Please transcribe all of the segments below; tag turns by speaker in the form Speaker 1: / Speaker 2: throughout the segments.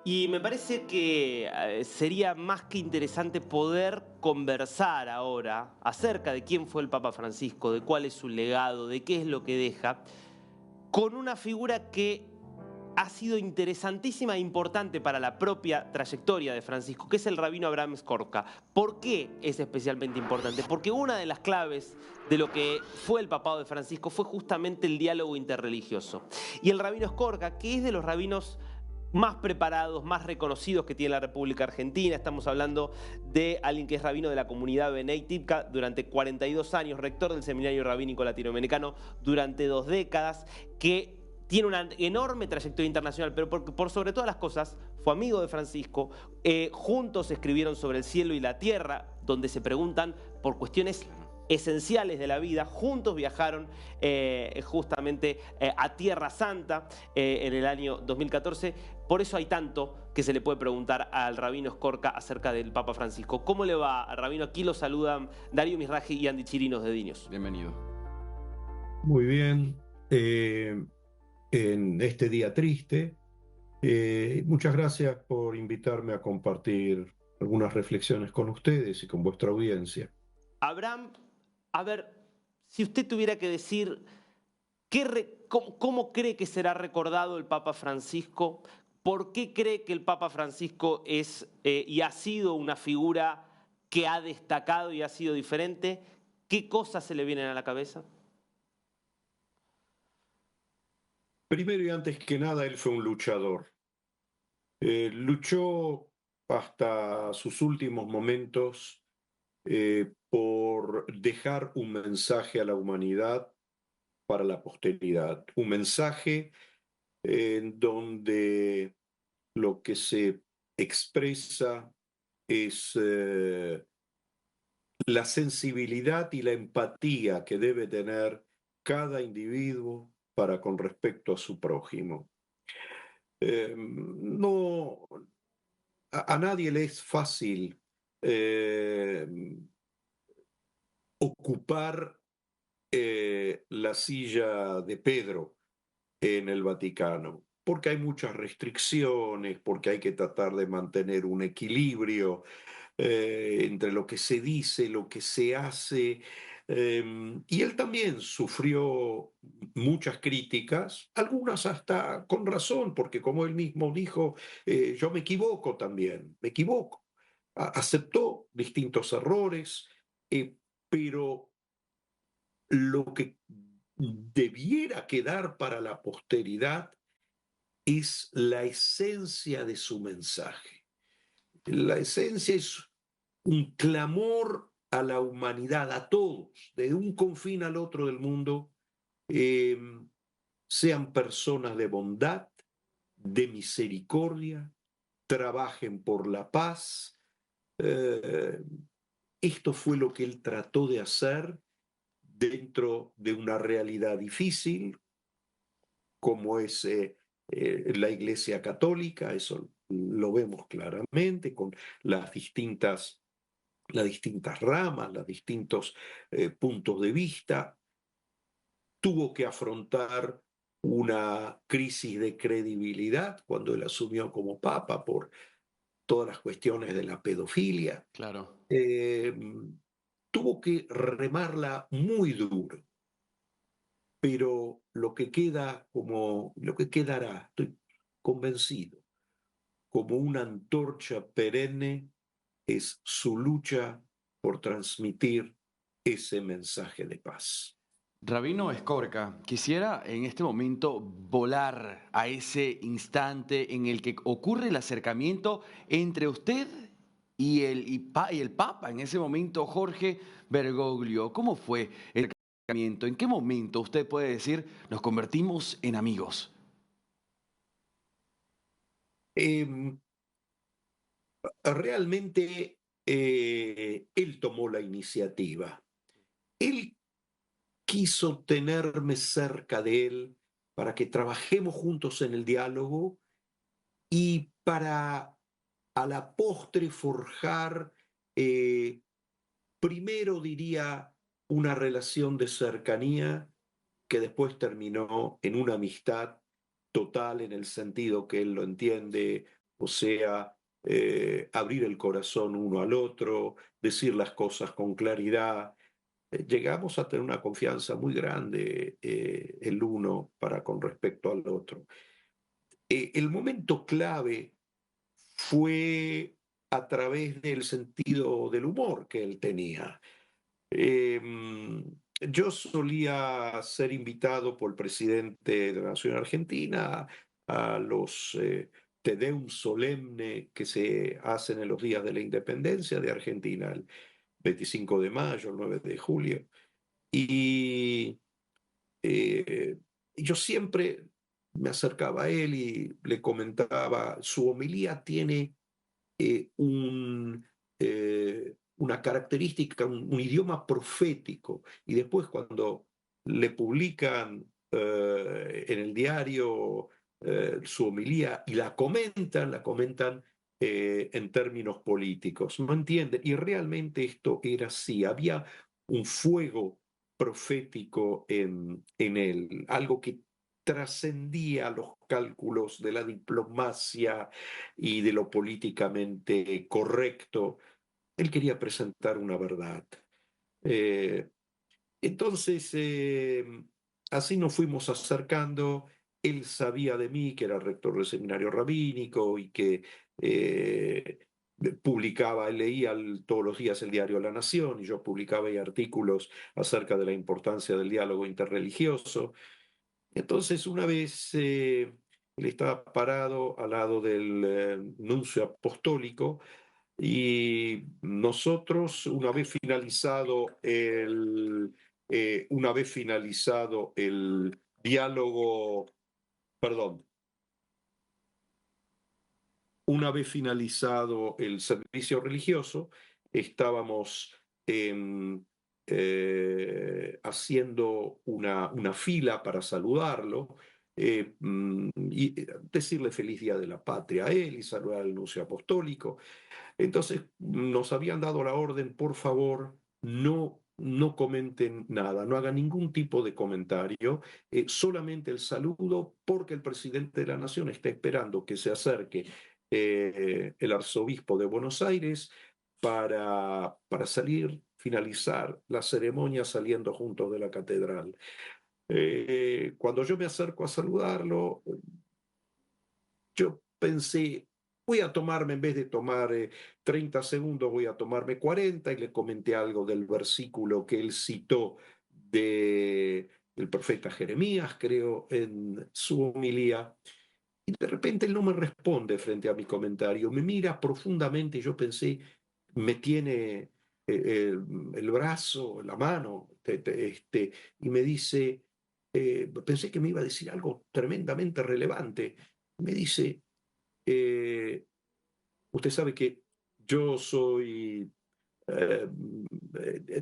Speaker 1: Y me parece que sería más que interesante poder conversar ahora acerca de quién fue el Papa Francisco, de cuál es su legado, de qué es lo que deja, con una figura que ha sido interesantísima e importante para la propia trayectoria de Francisco, que es el rabino Abraham Skorka. ¿Por qué es especialmente importante? Porque una de las claves de lo que fue el papado de Francisco fue justamente el diálogo interreligioso. Y el rabino Skorka, que es de los rabinos más preparados, más reconocidos que tiene la República Argentina. Estamos hablando de alguien que es rabino de la comunidad benedictina durante 42 años, rector del Seminario Rabínico Latinoamericano durante 2 décadas, que tiene una enorme trayectoria internacional, pero por sobre todas las cosas fue amigo de Francisco. Juntos escribieron sobre el cielo y la tierra, donde se preguntan por cuestiones esenciales de la vida. Juntos viajaron justamente a Tierra Santa en el año 2014. Por eso hay tanto que se le puede preguntar al rabino Skorka acerca del Papa Francisco. ¿Cómo le va, rabino? Aquí lo saludan Darío Misraji y Andy Chirinos de Dinios.
Speaker 2: Bienvenido.
Speaker 3: Muy bien, en este día triste, muchas gracias por invitarme a compartir algunas reflexiones con ustedes y con vuestra audiencia.
Speaker 1: Abraham, a ver, si usted tuviera que decir cómo cree que será recordado el Papa Francisco, ¿por qué cree que el Papa Francisco es y ha sido una figura que ha destacado y ha sido diferente? ¿Qué cosas se le vienen a la cabeza?
Speaker 3: Primero y antes que nada, él fue un luchador. Luchó hasta sus últimos momentos por dejar un mensaje a la humanidad para la posteridad, un mensaje en donde lo que se expresa es la sensibilidad y la empatía que debe tener cada individuo para con respecto a su prójimo. No, a nadie le es fácil eh, ocupar la silla de Pedro en el Vaticano, porque hay muchas restricciones, porque hay que tratar de mantener un equilibrio entre lo que se dice, lo que se hace. Y él también sufrió muchas críticas, algunas hasta con razón, porque como él mismo dijo, yo me equivoco también, me equivoco. Aceptó distintos errores, pero lo que debiera quedar para la posteridad es la esencia de su mensaje. La esencia es un clamor a la humanidad, a todos, de un confín al otro del mundo, eh, sean personas de bondad, de misericordia, trabajen por la paz. Eh, Esto fue lo que él trató de hacer dentro de una realidad difícil, como es la Iglesia Católica. Eso lo vemos claramente con las distintas ramas, los distintos puntos de vista. Tuvo que afrontar una crisis de credibilidad cuando él asumió como papa por todas las cuestiones de la pedofilia.
Speaker 2: Claro.
Speaker 3: Eh, Tuvo que remarla muy duro, pero lo que quedará, estoy convencido, como una antorcha perenne es su lucha por transmitir ese mensaje de paz.
Speaker 2: Rabino Skorka, quisiera en este momento volar a ese instante en el que ocurre el acercamiento entre usted y el Papa, en ese momento Jorge Bergoglio. ¿Cómo fue el acercamiento? ¿En qué momento usted puede decir nos convertimos en amigos?
Speaker 3: Eh, Realmente él tomó la iniciativa. Él quiso tenerme cerca de él para que trabajemos juntos en el diálogo y para a la postre forjar, eh, primero diría, una relación de cercanía que después terminó en una amistad total en el sentido que él lo entiende o sea, abrir el corazón uno al otro, decir las cosas con claridad. Llegamos a tener una confianza muy grande el uno para con respecto al otro. El momento clave fue a través del sentido del humor que él tenía. Yo solía ser invitado por el presidente de la Nación Argentina a los Te Deum solemne que se hacen en los días de la independencia de Argentina, el 25 de mayo, el 9 de julio. Y eh, yo siempre me acercaba a él y le comentaba, su homilía tiene una característica, un idioma profético. Y después cuando le publican en el diario su homilía y la comentan en términos políticos. ¿No entienden? Y realmente esto era así. Había un fuego profético en él, algo que trascendía los cálculos de la diplomacia y de lo políticamente correcto. Él quería presentar una verdad. Eh, entonces, así nos fuimos acercando. Él sabía de mí, que era rector del seminario rabínico y que eh, publicaba, leía todos los días el diario La Nación y yo publicaba ahí artículos acerca de la importancia del diálogo interreligioso. Entonces, una vez él estaba parado al lado del nuncio apostólico y nosotros, una vez finalizado el diálogo, perdón, una vez finalizado el servicio religioso, estábamos haciendo una fila para saludarlo y decirle feliz Día de la Patria a él y saludar al nuncio apostólico. Entonces nos habían dado la orden, por favor, no comenten nada, no hagan ningún tipo de comentario, solamente el saludo, porque el presidente de la Nación está esperando que se acerque el arzobispo de Buenos Aires para salir, finalizar la ceremonia saliendo juntos de la catedral. Cuando yo me acerco a saludarlo, yo pensé, voy a tomarme, en vez de tomar 30 segundos, voy a tomarme 40 y le comenté algo del versículo que él citó del profeta Jeremías, creo, en su homilía. Y de repente él no me responde frente a mi comentario, me mira profundamente y yo pensé, me tiene el brazo, la mano, y me dice, pensé que me iba a decir algo tremendamente relevante. Me dice, eh, usted sabe que yo soy, eh,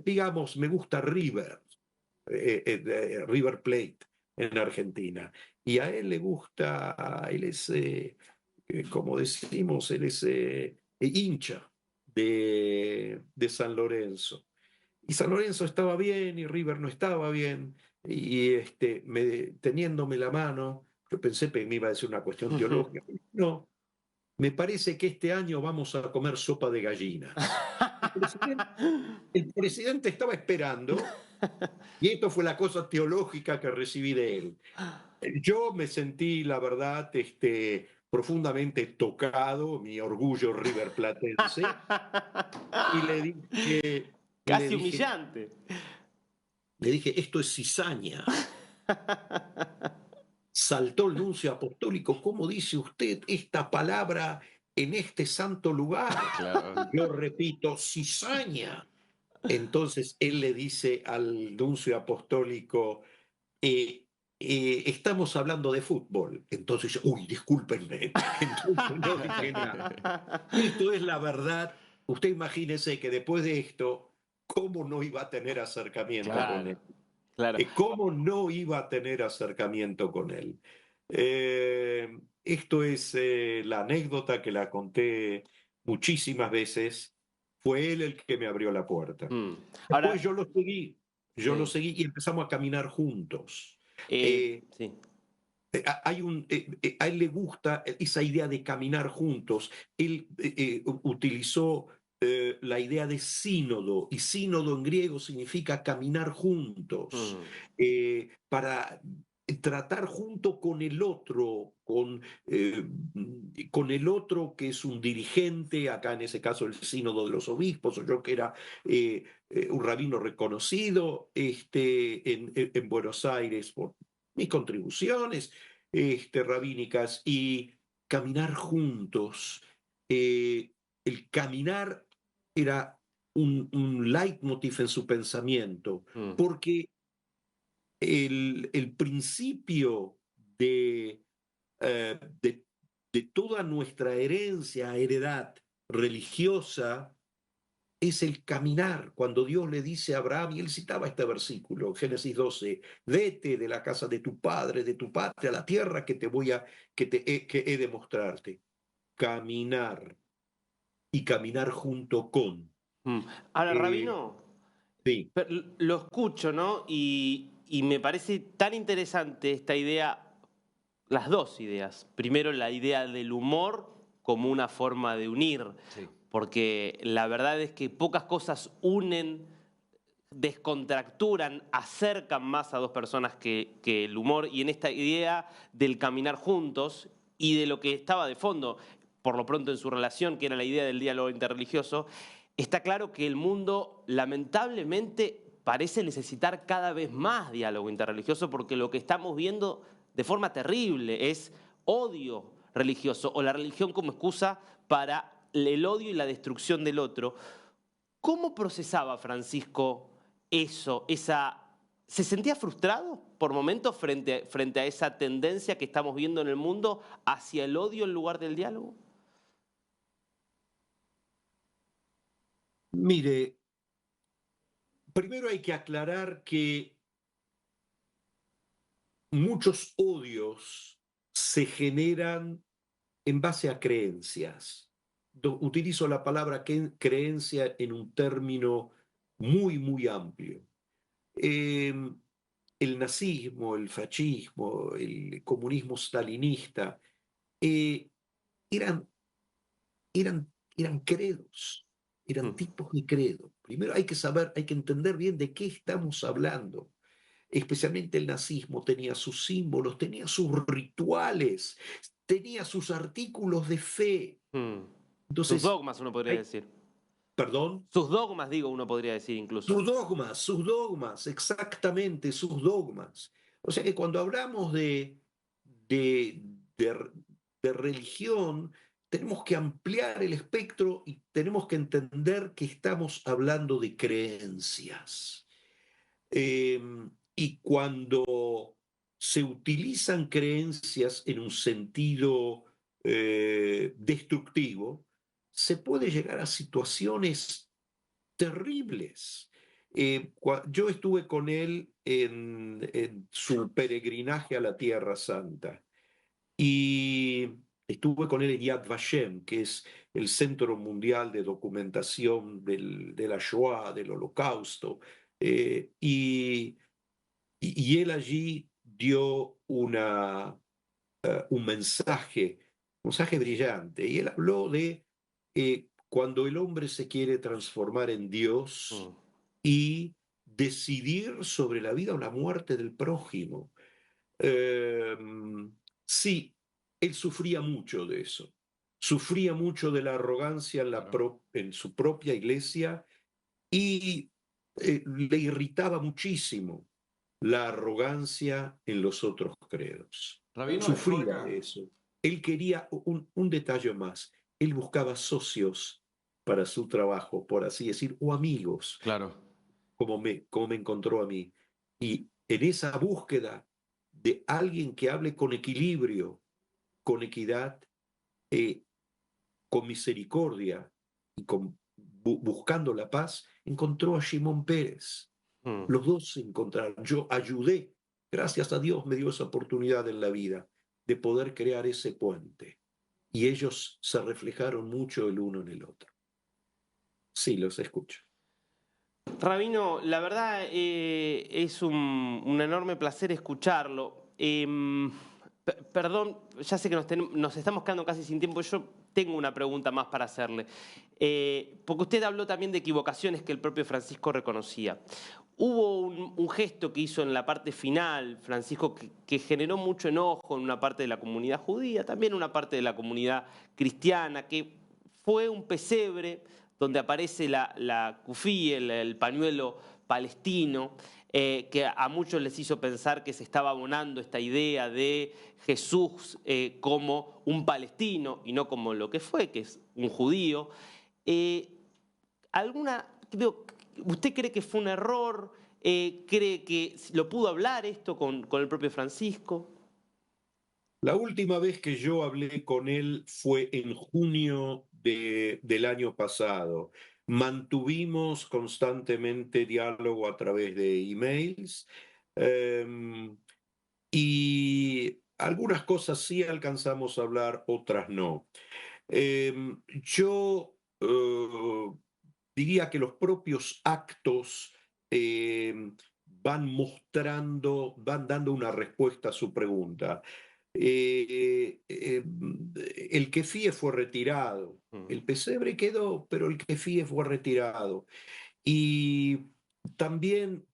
Speaker 3: digamos, me gusta River Plate en Argentina. Y a él le gusta, él es, como decimos, él es hincha de San Lorenzo. Y San Lorenzo estaba bien y River no estaba bien. Y teniéndome la mano, yo pensé que me iba a decir una cuestión teológica. No, me parece que este año vamos a comer sopa de gallinas. El presidente estaba esperando, y esto fue la cosa teológica que recibí de él. Yo me sentí, la verdad, profundamente tocado, mi orgullo riverplatense, y le
Speaker 1: Casi
Speaker 3: dije,
Speaker 1: humillante.
Speaker 3: le dije, esto es cizaña. Saltó el nuncio apostólico, ¿cómo dice usted esta palabra en este santo lugar?
Speaker 2: Claro.
Speaker 3: Yo repito, cizaña. Entonces él le dice al nuncio apostólico, estamos hablando de fútbol. Entonces yo, uy, discúlpenme. Entonces no dije nada. Esto es la verdad. Usted imagínese que después de esto, ¿cómo no iba a tener acercamiento con
Speaker 1: Claro,
Speaker 3: él?
Speaker 1: claro.
Speaker 3: ¿Cómo no iba a tener acercamiento con él? Esto es la anécdota que la conté muchísimas veces. Fue él el que me abrió la puerta.
Speaker 1: Mm.
Speaker 3: Después
Speaker 1: Ahora,
Speaker 3: yo lo
Speaker 1: sí.
Speaker 3: seguí y empezamos a caminar juntos. Eh,
Speaker 1: Sí.
Speaker 3: A él le gusta esa idea de caminar juntos. Él utilizó la idea de sínodo, y sínodo en griego significa caminar juntos,
Speaker 1: Mm,
Speaker 3: para tratar junto con el otro, con el otro que es un dirigente, acá en ese caso el sínodo de los obispos, o yo que era un rabino reconocido en Buenos Aires por mis contribuciones rabínicas, y caminar juntos. El caminar era un leitmotiv en su pensamiento,
Speaker 1: mm,
Speaker 3: porque el principio de, de toda nuestra heredad religiosa es el caminar. Cuando Dios le dice a Abraham, y él citaba este versículo, Génesis 12, vete de la casa de tu padre, de tu patria, a la tierra que te voy a, que he de mostrarte. Caminar y caminar junto con.
Speaker 1: mm. Ahora,
Speaker 3: Eh,
Speaker 1: Rabino,
Speaker 3: sí,
Speaker 1: lo escucho, ¿no? Y me parece tan interesante esta idea, las dos ideas. Primero, la idea del humor como una forma de unir,
Speaker 2: Sí.
Speaker 1: porque la verdad es que pocas cosas unen, descontracturan, acercan más a dos personas que el humor, y en esta idea del caminar juntos y de lo que estaba de fondo, por lo pronto en su relación, que era la idea del diálogo interreligioso, está claro que el mundo lamentablemente parece necesitar cada vez más diálogo interreligioso, porque lo que estamos viendo de forma terrible es odio religioso, o la religión como excusa para el odio y la destrucción del otro. ¿Cómo procesaba Francisco eso, ¿se sentía frustrado por momentos frente a esa tendencia que estamos viendo en el mundo hacia el odio en lugar del diálogo?
Speaker 3: mire, primero hay que aclarar que muchos odios se generan en base a creencias. Utilizo la palabra creencia en un término muy, muy amplio. Eh, el nazismo, el fascismo, el comunismo stalinista, eh, eran, eran credos, eran
Speaker 1: Mm,
Speaker 3: tipos de credo. Primero hay que saber, hay que entender bien de qué estamos hablando. Especialmente el nazismo tenía sus símbolos, tenía sus rituales, tenía sus artículos de fe.
Speaker 1: mm. Sus
Speaker 3: Entonces,
Speaker 1: dogmas, uno podría
Speaker 3: hay,
Speaker 1: decir.
Speaker 3: perdón,
Speaker 1: Sus dogmas, digo, uno podría decir incluso.
Speaker 3: sus dogmas, exactamente, sus dogmas. O sea que cuando hablamos de, de, de religión, tenemos que ampliar el espectro y tenemos que entender que estamos hablando de creencias. Eh, y cuando se utilizan creencias en un sentido destructivo, se puede llegar a situaciones terribles. Yo estuve con él en su peregrinaje a la Tierra Santa, y estuve con él en Yad Vashem, que es el Centro Mundial de Documentación de la Shoah, del Holocausto. Y él allí dio un mensaje brillante, y él habló de cuando el hombre se quiere transformar en Dios
Speaker 1: Mm,
Speaker 3: y decidir sobre la vida o la muerte del prójimo. Eh, sí, él sufría mucho de eso, sufría mucho de la arrogancia
Speaker 2: Claro.
Speaker 3: en su propia iglesia, y le irritaba muchísimo la arrogancia en los otros credos.
Speaker 2: Rabino de
Speaker 3: Sufría
Speaker 2: Jorca.
Speaker 3: de eso. Él quería un detalle más. Él buscaba socios para su trabajo, por así decir, o amigos,
Speaker 2: Claro.
Speaker 3: como me encontró a mí. Y en esa búsqueda de alguien que hable con equilibrio, con equidad, eh, con misericordia y buscando la paz, encontró a Shimon Pérez.
Speaker 1: mm.
Speaker 3: Los dos se encontraron. Yo ayudé, gracias a Dios me dio esa oportunidad en la vida de poder crear ese puente. Y ellos se reflejaron mucho el uno en el otro. Sí, los escucho.
Speaker 1: Rabino, la verdad es un enorme placer escucharlo. Perdón, ya sé que nos estamos quedando casi sin tiempo. Yo tengo una pregunta más para hacerle. Porque usted habló también de equivocaciones que el propio Francisco reconocía. Hubo un gesto que hizo en la parte final, Francisco, que generó mucho enojo en una parte de la comunidad judía, también en una parte de la comunidad cristiana, que fue un pesebre donde aparece la kufí, el pañuelo palestino, que a muchos les hizo pensar que se estaba abonando esta idea de Jesús como un palestino y no como lo que fue, que es un judío. Eh, ¿Usted cree que fue un error? ¿Cree que lo pudo hablar esto con el propio Francisco?
Speaker 3: La última vez que yo hablé con él fue en junio del año pasado. Mantuvimos constantemente diálogo a través de emails, y algunas cosas sí alcanzamos a hablar, otras no. Yo diría que los propios actos van mostrando, van dando una respuesta a su pregunta. El kefíe fue retirado,
Speaker 1: Mm,
Speaker 3: el pesebre quedó, pero el kefíe fue retirado. Y también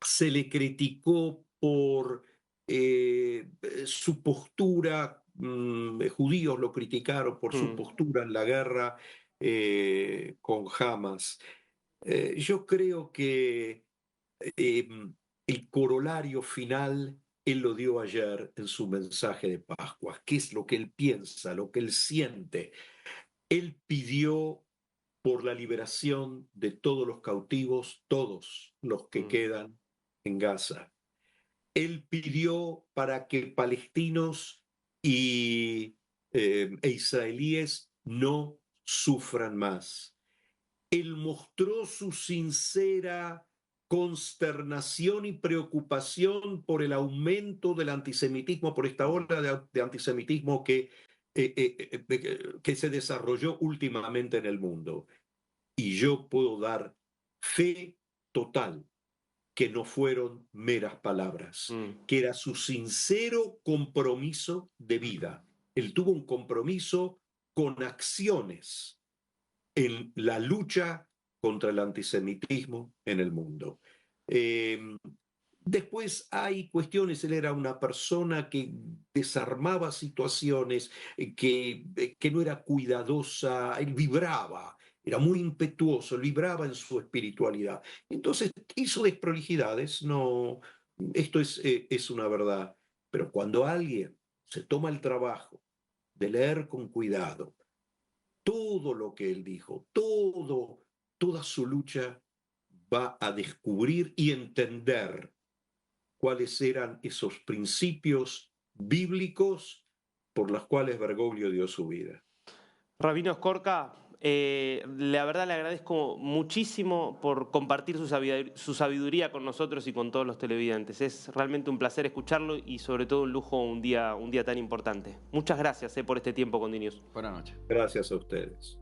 Speaker 3: se le criticó por su postura, judíos lo criticaron por su
Speaker 1: mm,
Speaker 3: postura en la guerra con Hamas. Yo creo que eh, el corolario final, él lo dio ayer en su mensaje de Pascua. ¿Qué es lo que él piensa, lo que él siente? Él pidió por la liberación de todos los cautivos, todos los que
Speaker 1: mm,
Speaker 3: quedan en Gaza. Él pidió para que palestinos e israelíes no sufran más. Él mostró su sincera consternación y preocupación por el aumento del antisemitismo, por esta
Speaker 1: mm.
Speaker 3: ola de antisemitismo que se desarrolló últimamente en el mundo. Y yo puedo dar fe total que no fueron meras palabras,
Speaker 1: Mm.
Speaker 3: que era su sincero compromiso de vida. Él tuvo un compromiso con acciones en la lucha contra el antisemitismo en el mundo. Eh, Después hay cuestiones, él era una persona que desarmaba situaciones, que no era cuidadosa, él vibraba, era muy impetuoso, él vibraba en su espiritualidad. Entonces hizo desprolijidades, no, esto es una verdad, pero cuando alguien se toma el trabajo de leer con cuidado todo lo que él dijo, toda su lucha, va a descubrir y entender cuáles eran esos principios bíblicos por los cuales Bergoglio dio su vida.
Speaker 1: Rabino Skorka, la verdad le agradezco muchísimo por compartir su sabiduría con nosotros y con todos los televidentes. Es realmente un placer escucharlo y sobre todo un lujo un día tan importante. Muchas gracias por este tiempo con DNews.
Speaker 2: Buenas noches.
Speaker 3: Gracias a ustedes.